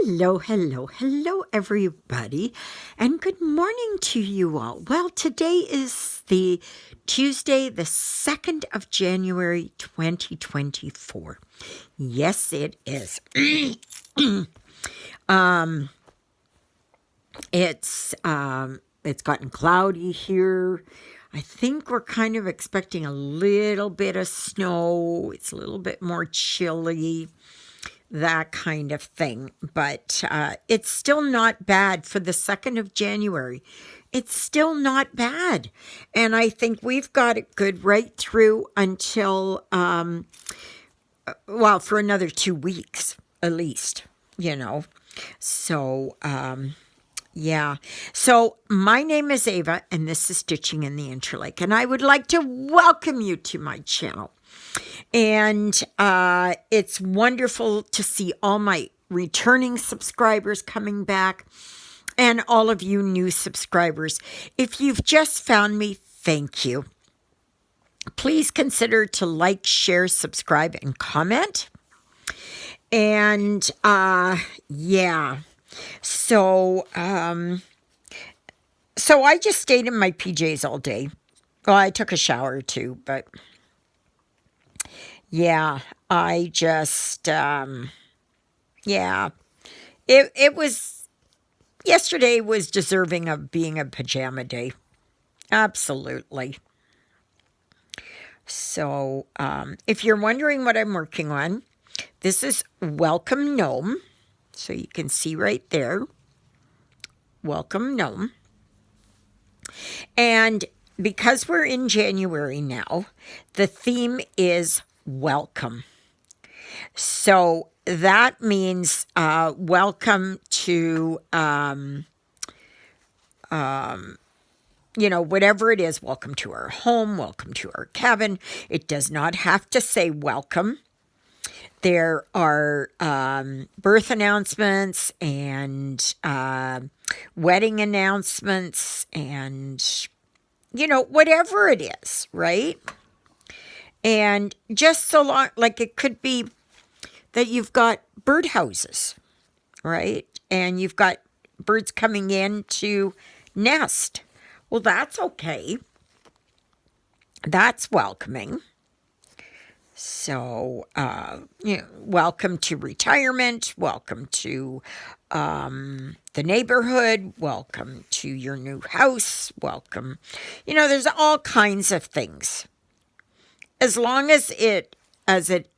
Hello, hello, hello, everybody, and good morning to you all. Well, today is the Tuesday, the 2nd of January, 2024. Yes, it is. It's gotten cloudy here. I think we're kind of expecting a little bit of snow. It's a little bit more chilly, that kind of thing. But it's still not bad for the 2nd of January. It's still not bad. And I think we've got it good right through until, well, for another 2 weeks at least, you know. So, yeah. So my name is Ava, and this is Stitching in the Interlake, and I would like to welcome you to my channel. And it's wonderful to see all my returning subscribers coming back and all of you new subscribers. If you've just found me, thank you. Please consider to like, share, subscribe, and comment. And yeah. So I just stayed in my PJs all day. Well, I took a shower too, but yeah, I just yeah. It was yesterday was deserving of being a pajama day. Absolutely. So, if you're wondering what I'm working on, this is Welcome Gnome. So you can see right there, Welcome Gnome. And because we're in January now, the theme is welcome. So that means welcome to, whatever it is. Welcome to our home, welcome to our cabin. It does not have to say welcome. There are birth announcements and wedding announcements and, whatever it is, right? And just so long, like it could be that you've got birdhouses, right? And you've got birds coming in to nest. Well, that's okay. That's welcoming. So, welcome to retirement, welcome to the neighborhood, welcome to your new house, welcome. There's all kinds of things. As long as it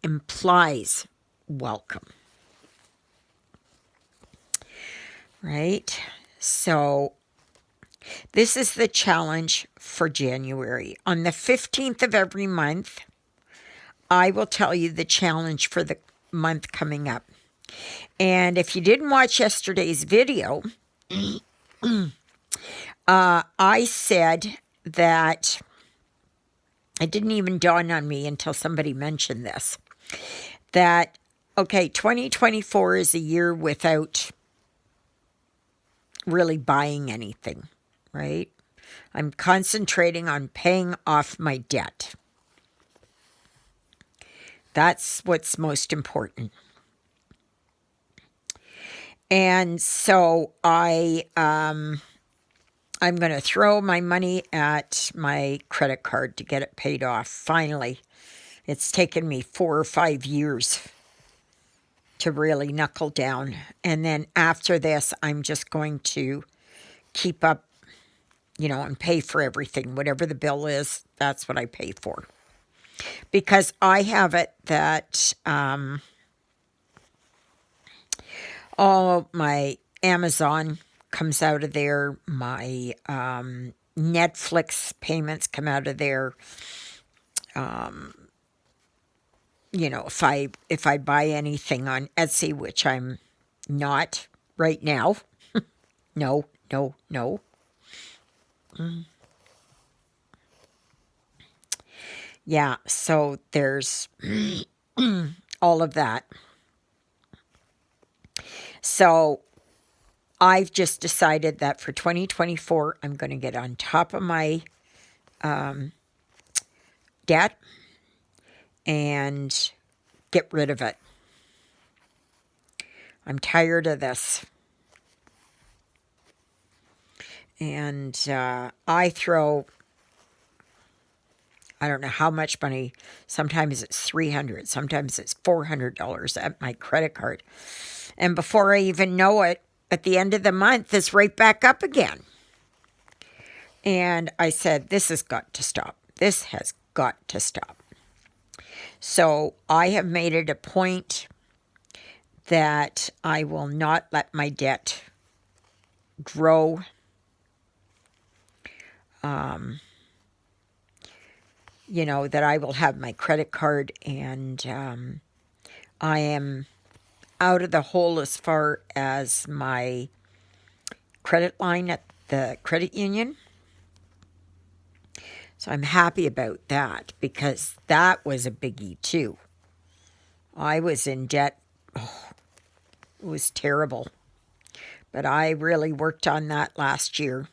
implies welcome. Right? So, this is the challenge for January. On the 15th of every month, I will tell you the challenge for the month coming up. And if you didn't watch yesterday's video, I said that it didn't even dawn on me until somebody mentioned this, that, okay, 2024 is a year without really buying anything, right? I'm concentrating on paying off my debt. That's what's most important. And so I'm going to throw my money at my credit card to get it paid off. Finally, it's taken me 4 or 5 years to really knuckle down. And then after this, I'm just going to keep up, and pay for everything. Whatever the bill is, that's what I pay for. Because I have it that all my Amazon comes out of there. My Netflix payments come out of there. If I buy anything on Etsy, which I'm not right now. No. Yeah, so there's all of that. So I've just decided that for 2024, I'm going to get on top of my debt and get rid of it. I'm tired of this. And I throw, I don't know how much money. Sometimes it's $300, sometimes it's $400 at my credit card. And before I even know it, at the end of the month, it's right back up again. And I said, this has got to stop. This has got to stop. So I have made it a point that I will not let my debt grow. You know, that I will have my credit card, and I am out of the hole as far as my credit line at the credit union. So I'm happy about that, because that was a biggie too. I was in debt. Oh, it was terrible. But I really worked on that last year.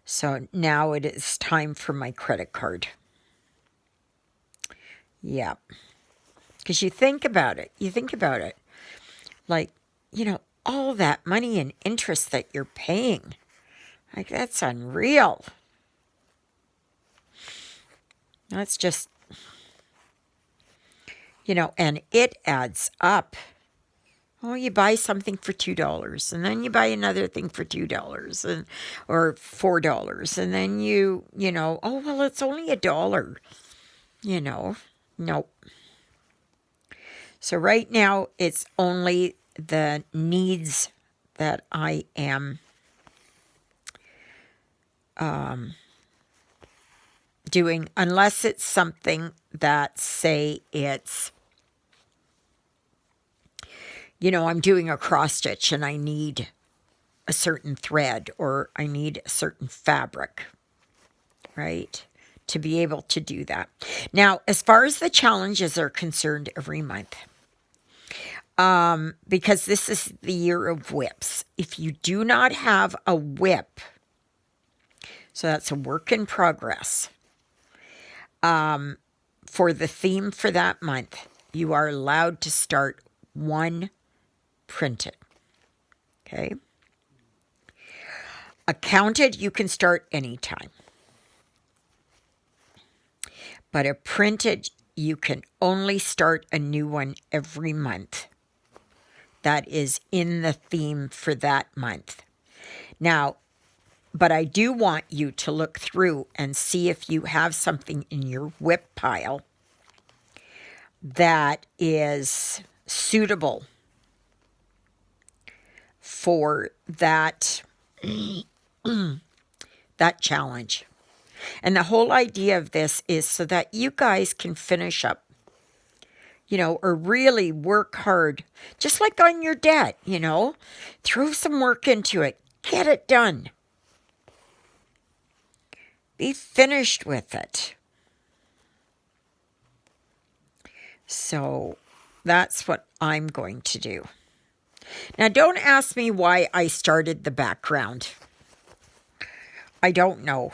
So now it is time for my credit card. Yeah. Because you think about it. Like, you know, all that money and interest that you're paying. Like, that's unreal. That's just, you know, and it adds up. Oh, you buy something for $2, and then you buy another thing for $2 and or $4, and then you know, oh well, it's only $1. You know, nope. So right now, it's only the needs that I am doing, unless it's something that, say, it's, you know, I'm doing a cross stitch and I need a certain thread or I need a certain fabric, right? To be able to do that. Now, as far as the challenges are concerned every month, because this is the year of whips. If you do not have a whip, so that's a work in progress, for the theme for that month, you are allowed to start one printed. Okay? A counted, you can start anytime. But a printed, you can only start a new one every month. That is in the theme for that month. Now, but I do want you to look through and see if you have something in your whip pile that is suitable for that that challenge. And the whole idea of this is so that you guys can finish up, you know, or really work hard, just like on your debt, you know, throw some work into it, get it done. Be finished with it. So that's what I'm going to do. Now, don't ask me why I started the background. I don't know.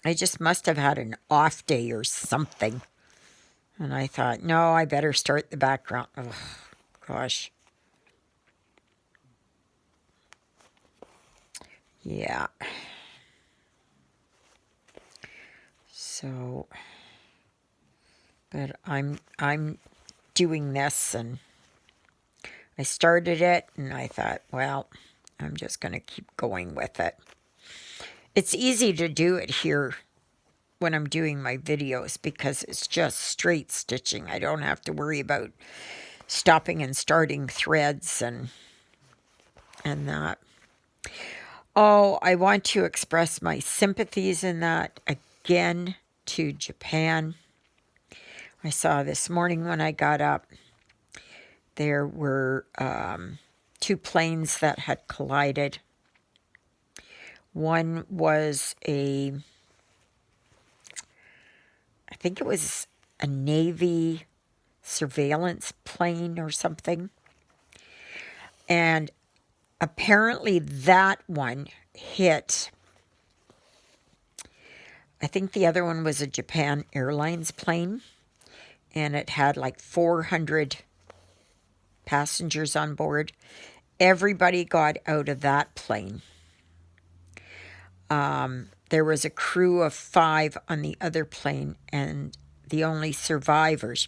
I just must have had an off day or something. And I thought, no, I better start the background. Oh, gosh. Yeah. So, but I'm doing this, and I started it and I thought, well, I'm just going to keep going with it. It's easy to do it here when I'm doing my videos because it's just straight stitching. I don't have to worry about stopping and starting threads and that. Oh, I want to express my sympathies in that again to Japan. I saw this morning when I got up, there were 2 planes that had collided. One was I think it was a Navy surveillance plane or something. And apparently that one hit, I think the other one was a Japan Airlines plane. and it had like 400 passengers on board. Everybody got out of that plane. There was a crew of 5 on the other plane, and the only survivors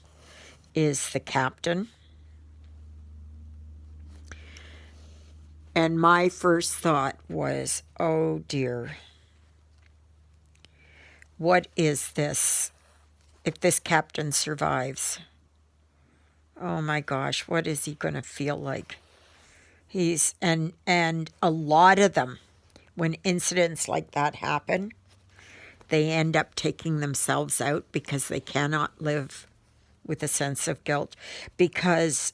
is the captain. And my first thought was, oh dear, what is this? If this captain survives, oh my gosh, what is he going to feel like? And a lot of them, when incidents like that happen, they end up taking themselves out because they cannot live with a sense of guilt, because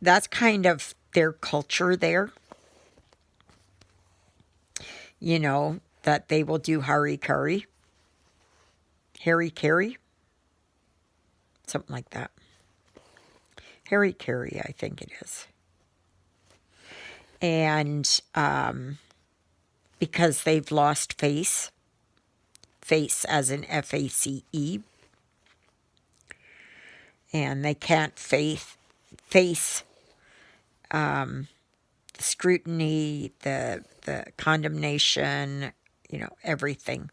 that's kind of their culture there. You know, that they will do harikari, harikari, something like that. Harikari, I think it is. And because they've lost face as in F-A-C-E, and they can't face the scrutiny, the condemnation, you know, everything.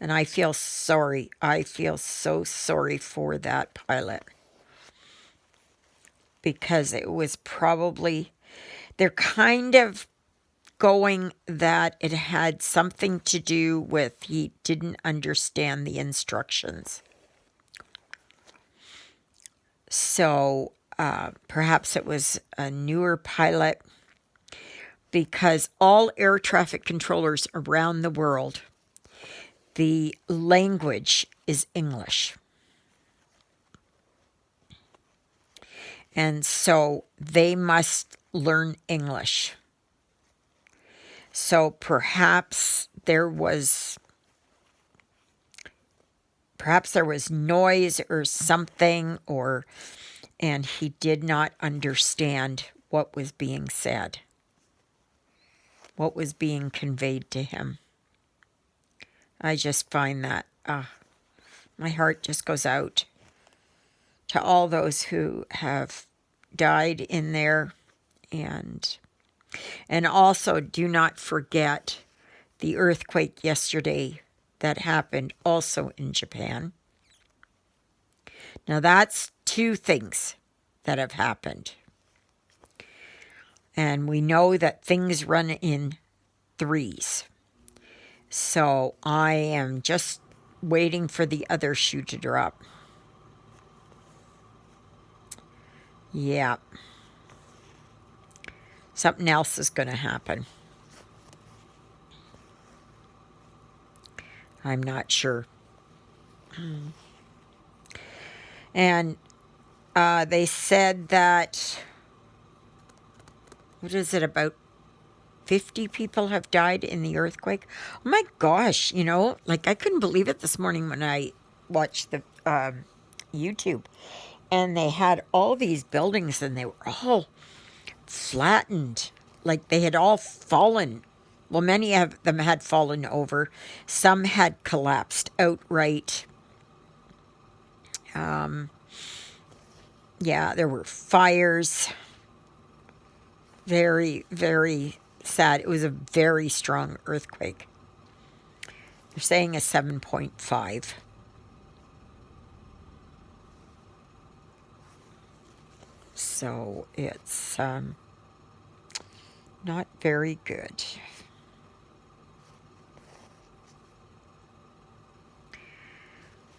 And I feel sorry. I feel so sorry for that pilot, because it was probably, they're kind of going that it had something to do with he didn't understand the instructions. So perhaps it was a newer pilot, because all air traffic controllers around the world, the language is English. And so they must learn English. So perhaps there was noise or something, and he did not understand what was being said, what was being conveyed to him. I just find that my heart just goes out to all those who have died in there. And also, do not forget the earthquake yesterday that happened also in Japan. Now, that's 2 things that have happened. And we know that things run in 3s. So I am just waiting for the other shoe to drop. Yeah. Something else is going to happen. I'm not sure. And they said that, what is it, about 50 people have died in the earthquake. Oh my gosh, you know, like I couldn't believe it this morning when I watched the YouTube. And they had all these buildings, and they were all flattened, like they had all fallen. Well, many of them had fallen over. Some had collapsed outright. Yeah, there were fires. Very, very sad. It was a very strong earthquake. They're saying a 7.5. So it's not very good.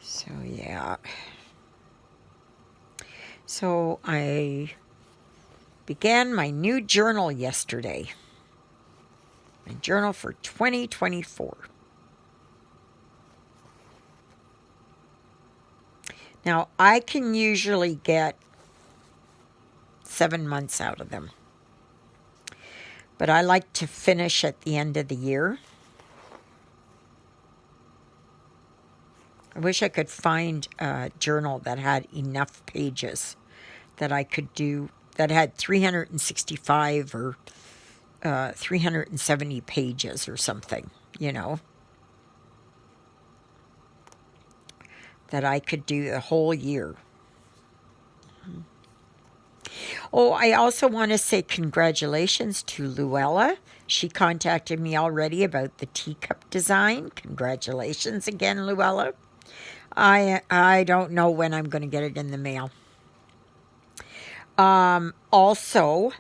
So yeah. So I began my new journal yesterday. My journal for 2024. Now, I can usually get 7 months out of them. But I like to finish at the end of the year. I wish I could find a journal that had enough pages that I could do, that had 365 or 370 pages or something, you know. that I could do the whole year. Oh, I also want to say congratulations to Luella. She contacted me already about the teacup design. Congratulations again, Luella. I don't know when I'm going to get it in the mail. Also,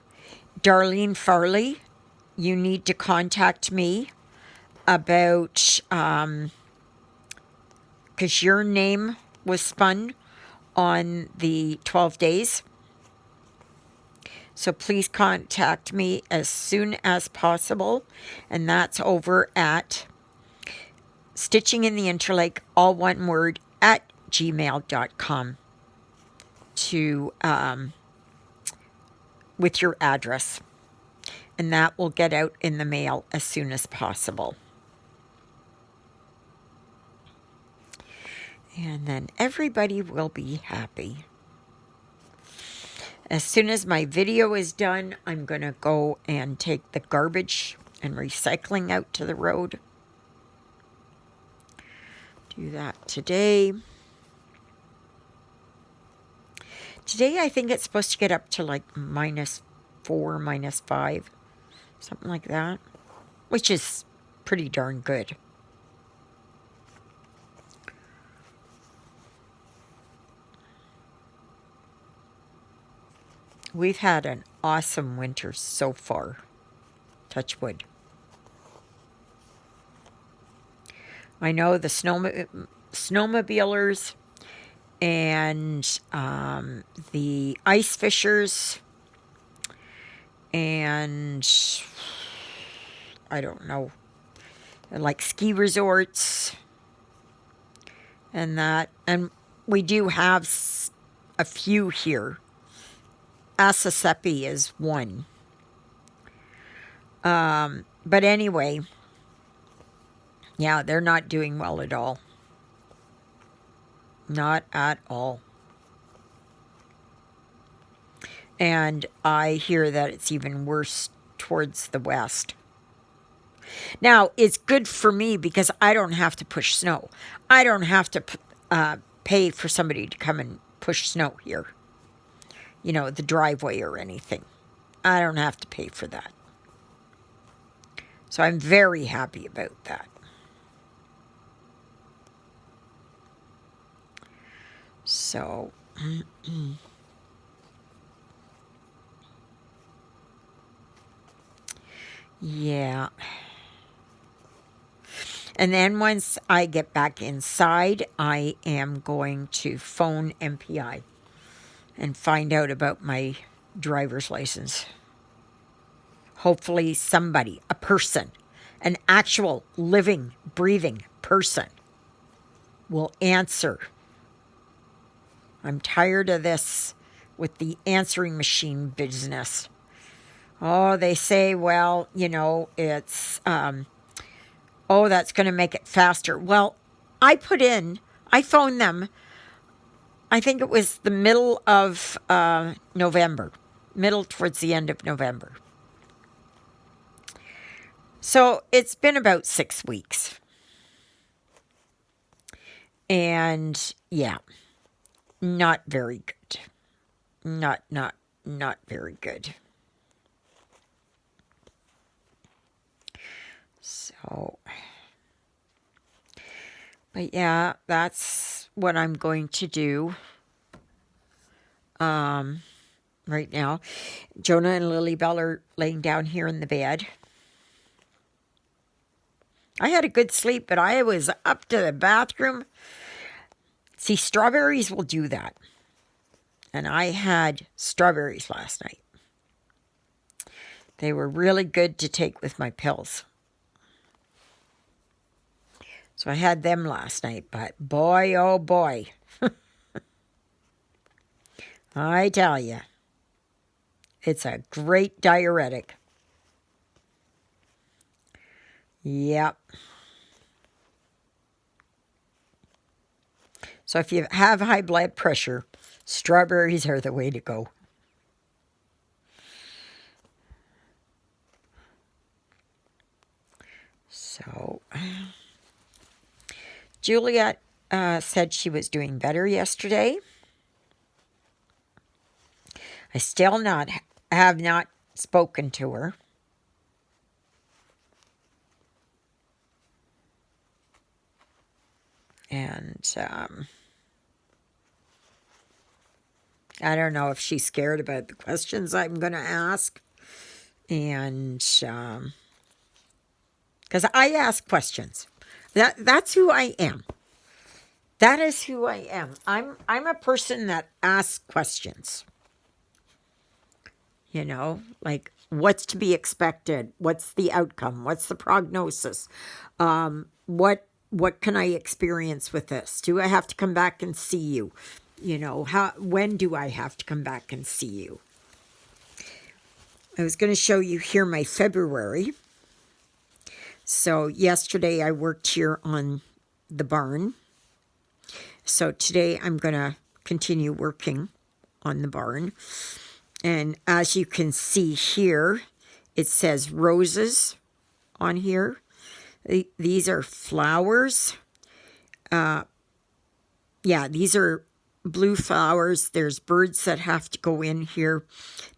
Darlene Farley, you need to contact me about because your name was spun on the 12 days. So please contact me as soon as possible. And that's over at Stitching in the Interlake, all one word, at gmail.com to with your address. And that will get out in the mail as soon as possible. And then everybody will be happy. As soon as my video is done, I'm going to go and take the garbage and recycling out to the road. Do that today. Today I think it's supposed to get up to like -4, -5, something like that, which is pretty darn good. We've had an awesome winter so far. Touch wood. I know the snowmobilers and the ice fishers and I don't know, like ski resorts and that. And we do have a few here. Asasepi is one. But anyway, yeah, they're not doing well at all. Not at all. And I hear that it's even worse towards the west. Now, it's good for me because I don't have to push snow. I don't have to pay for somebody to come and push snow here. You know, the driveway or anything. I don't have to pay for that. So I'm very happy about that. So, yeah. And then once I get back inside, I am going to phone MPI and find out about my driver's license. Hopefully somebody, a person, an actual living, breathing person will answer. I'm tired of this with the answering machine business. Oh, they say, well, you know, it's, oh, that's going to make it faster. Well, I phoned them, I think it was the middle of November, middle towards the end of November. So it's been about 6 weeks. And yeah, not very good. Not very good. So, but yeah, that's what I'm going to do right now. Jonah and Lily Bell are laying down here in the bed. I had a good sleep, but I was up to the bathroom. See, strawberries will do that. And I had strawberries last night. They were really good to take with my pills. So I had them last night, but boy, oh boy. I tell you, it's a great diuretic. Yep. So if you have high blood pressure, strawberries are the way to go. So, Juliet said she was doing better yesterday. I still have not spoken to her. And I don't know if she's scared about the questions I'm going to ask. And because I ask questions. That's who I am. That is who I am. I'm a person that asks questions. You know, like what's to be expected? What's the outcome? What's the prognosis? What can I experience with this? Do I have to come back and see you? You know, when do I have to come back and see you? I was going to show you here my February. So yesterday I worked here on the barn. So today I'm going to continue working on the barn. And as you can see here, it says roses on here. These are flowers. Yeah, these are blue flowers. There's birds that have to go in here.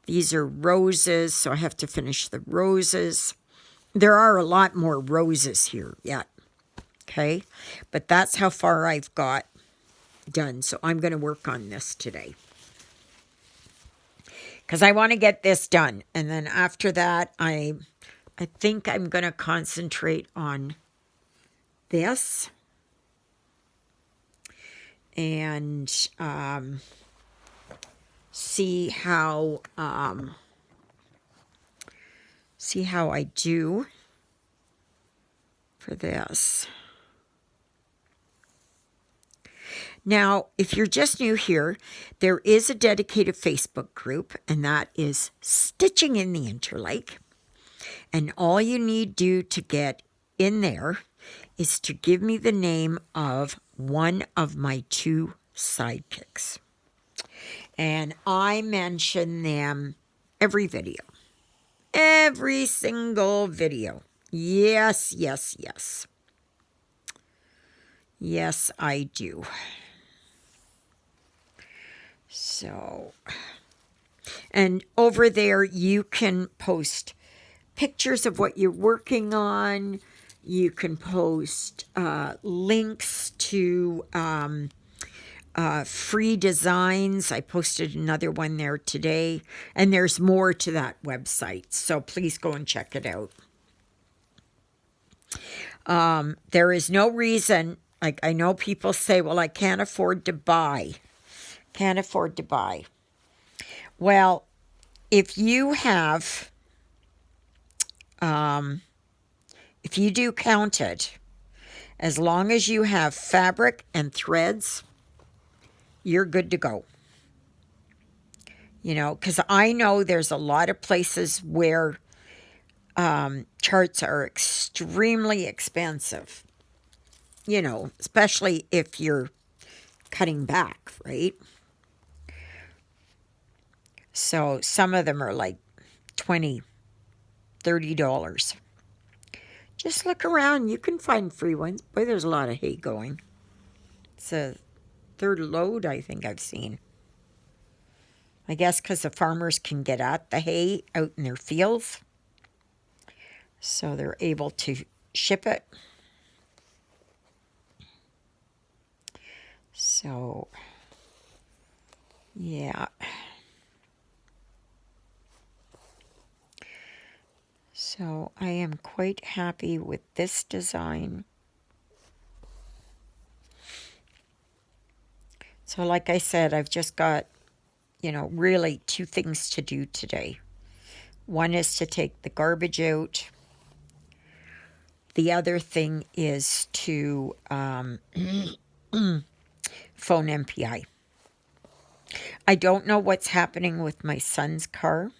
These are roses, so I have to finish the roses. There are a lot more roses here yet. Okay, but that's how far I've got done. So I'm going to work on this today, because I want to get this done. And then after that, I think I'm going to concentrate on this. And see how I do for this. Now, if you're just new here, there is a dedicated Facebook group, and that is Stitching in the Interlake. And all you need to get in there is to give me the name of one of my 2 sidekicks. And I mention them every video. Every single video. Yes, yes, yes. Yes, I do. So, and over there you can post pictures of what you're working on. You can post links to free designs. I posted another one there today, and there's more to that website, so please go and check it out. There is no reason, like I know people say, well, I can't afford to buy. Can't afford to buy. Well, if you have, if you do count it, as long as you have fabric and threads, you're good to go. You know, because I know there's a lot of places where charts are extremely expensive. You know, especially if you're cutting back, right? So some of them are like $20, $30. Just look around. You can find free ones. Boy, there's a lot of hay going. It's a 3rd load, I think I've seen. I guess because the farmers can get at the hay out in their fields. So they're able to ship it. So, yeah. So I am quite happy with this design. So like I said, I've just got, you know, really 2 things to do today. One is to take the garbage out. The other thing is to phone MPI. I don't know what's happening with my son's car.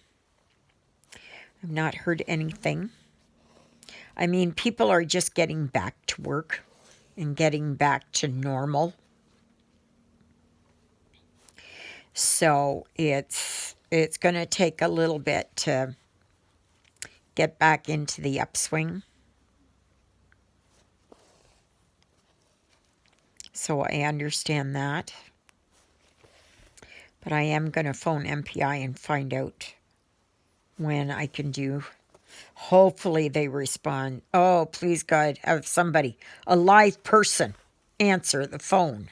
I've not heard anything. I mean, people are just getting back to work and getting back to normal. So it's going to take a little bit to get back into the upswing. So I understand that. But I am going to phone MPI and find out when I can do. Hopefully they respond. Oh, please God, have somebody, a live person, answer the phone.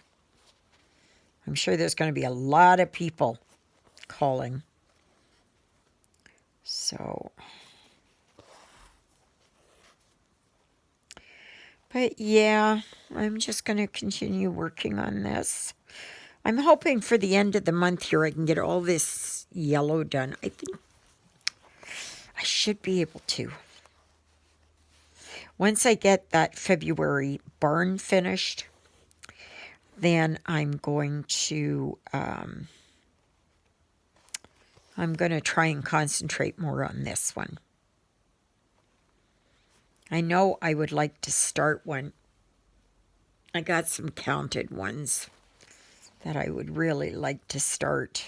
I'm sure there's going to be a lot of people calling. So, but yeah, I'm just going to continue working on this. I'm hoping for the end of the month here I can get all this yellow done. I think I should be able to. Once I get that February barn finished, then I'm going to try and concentrate more on this one. I know I would like to start one. I got some counted ones that I would really like to start.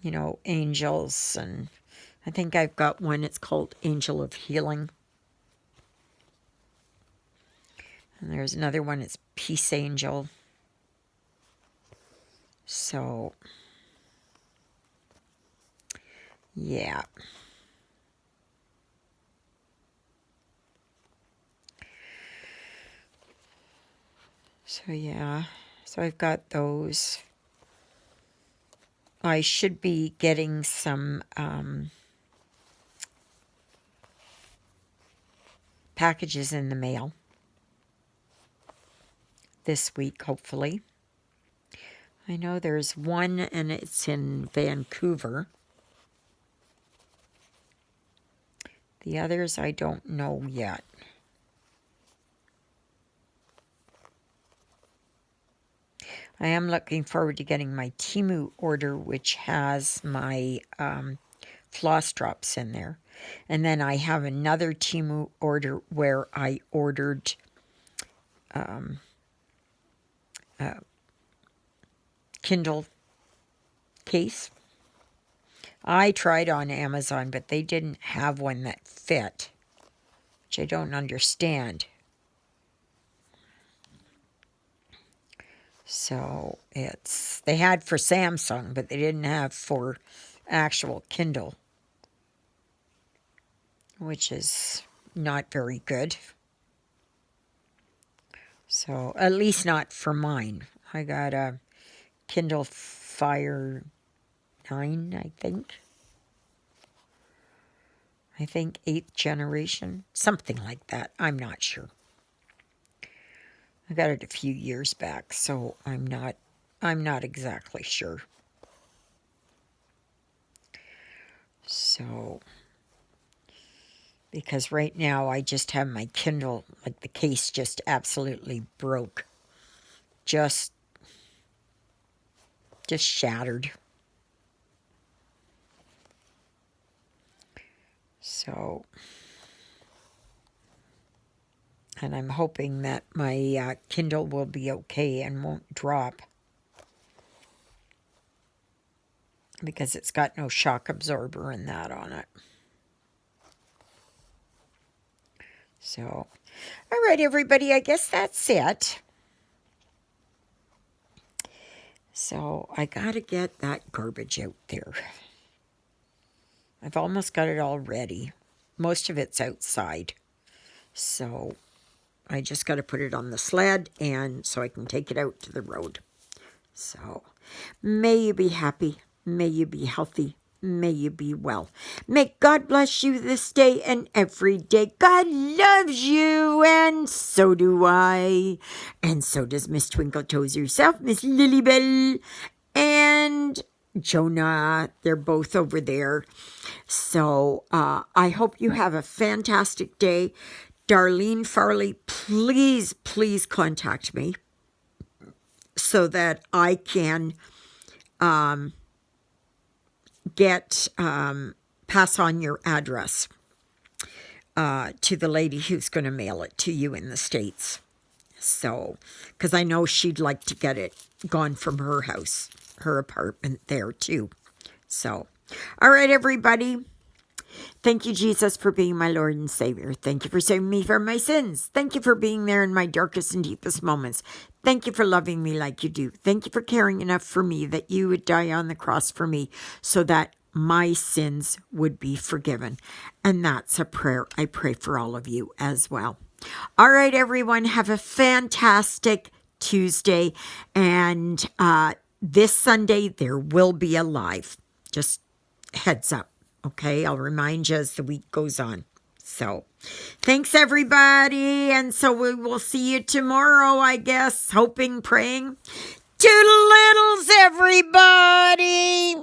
You know, angels, and I think I've got one, it's called Angel of Healing. And there's another one, it's Peace Angel. So, yeah. So, yeah. So I've got those. I should be getting some packages in the mail this week, hopefully. I know there's one, and it's in Vancouver. The others I don't know yet. I am looking forward to getting my Temu order, which has my floss drops in there. And then I have another Temu order where I ordered Kindle case. I tried on Amazon, but they didn't have one that fit, which I don't understand. So they had for Samsung, but they didn't have for actual Kindle, which is not very good. So, at least not for mine. I got a Kindle Fire 9, I think. I think 8th generation, something like that. I'm not sure. I got it a few years back, so I'm not exactly sure. So, because right now I just have my Kindle, like the case just absolutely broke. Just shattered. So, and I'm hoping that my Kindle will be okay and won't drop, because it's got no shock absorber and that on it. So, all right, everybody, I guess that's it. So, I got to get that garbage out there. I've almost got it all ready. Most of it's outside. So, I just got to put it on the sled, and so I can take it out to the road. So, may you be happy. May you be healthy. May you be well. May God bless you this day and every day. God loves you, and so do I. And so does Miss Twinkle Toes herself, Miss Lilybell, and Jonah. They're both over there. So I hope you have a fantastic day. Darlene Farley, please, please contact me so that I can pass on your address to the lady who's going to mail it to you in the States. So, because I know she'd like to get it gone from her house, her apartment there too. So, all right, everybody. Thank you, Jesus, for being my Lord and Savior. Thank you for saving me from my sins. Thank you for being there in my darkest and deepest moments. Thank you for loving me like you do. Thank you for caring enough for me that you would die on the cross for me so that my sins would be forgiven. And that's a prayer I pray for all of you as well. All right, everyone, have a fantastic Tuesday. And this Sunday, there will be a live. Just heads up. Okay, I'll remind you as the week goes on. So, thanks everybody. And so we will see you tomorrow, I guess. Hoping, praying. Toodle-littles, everybody.